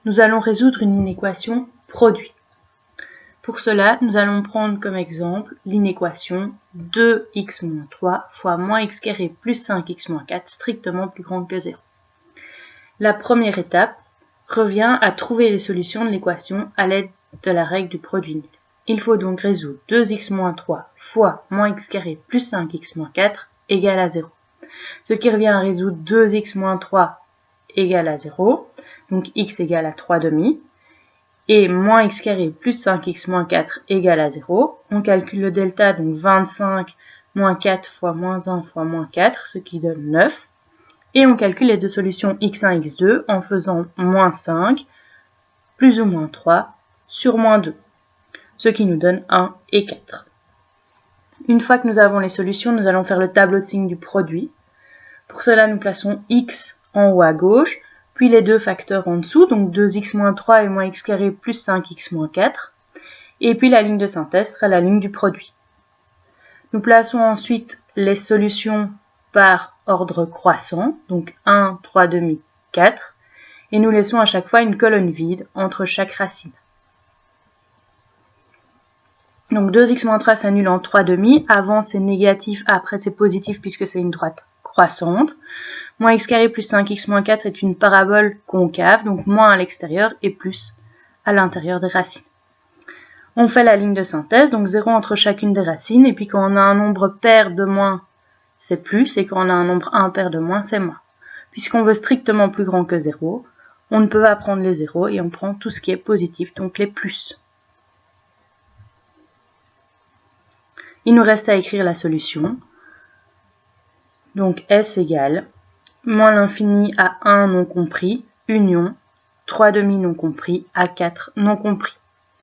nous allons résoudre une inéquation produit. Pour cela, nous allons prendre comme exemple l'inéquation 2x-3 fois moins x carré plus 5x-4 strictement plus grand que 0. La première étape revient à trouver les solutions de l'équation à l'aide de la règle du produit nul. Il faut donc résoudre 2x-3 fois moins x carré plus 5x-4 égale à 0. Ce qui revient à résoudre 2x-3 égale à 0, donc x égale à 3 demi, et moins x carré plus 5x-4 égale à 0. On calcule le delta, donc 25 moins 4 fois moins 1 fois moins 4, ce qui donne 9. Et on calcule les deux solutions x1, x2 en faisant moins 5 plus ou moins 3 sur moins 2, ce qui nous donne 1 et 4. Une fois que nous avons les solutions, nous allons faire le tableau de signes du produit. Pour cela, nous plaçons x en haut à gauche, puis les deux facteurs en dessous, donc 2x-3 et moins x carré plus 5x-4, et puis la ligne de synthèse sera la ligne du produit. Nous plaçons ensuite les solutions par ordre croissant, donc 1, 3 demi, 4, et nous laissons à chaque fois une colonne vide entre chaque racine. Donc 2x-3 s'annule en 3 demi, avant c'est négatif, après c'est positif puisque c'est une droite croissante. Moins x carré plus 5x-4 est une parabole concave, donc moins à l'extérieur et plus à l'intérieur des racines. On fait la ligne de synthèse, donc 0 entre chacune des racines, et puis quand on a un nombre pair de moins, c'est plus, et quand on a un nombre impair de moins, c'est moins. Puisqu'on veut strictement plus grand que 0, on ne peut pas prendre les zéros et on prend tout ce qui est positif, donc les plus. Il nous reste à écrire la solution. Donc S égale moins l'infini à 1 non compris, union 3 demi non compris à 4 non compris.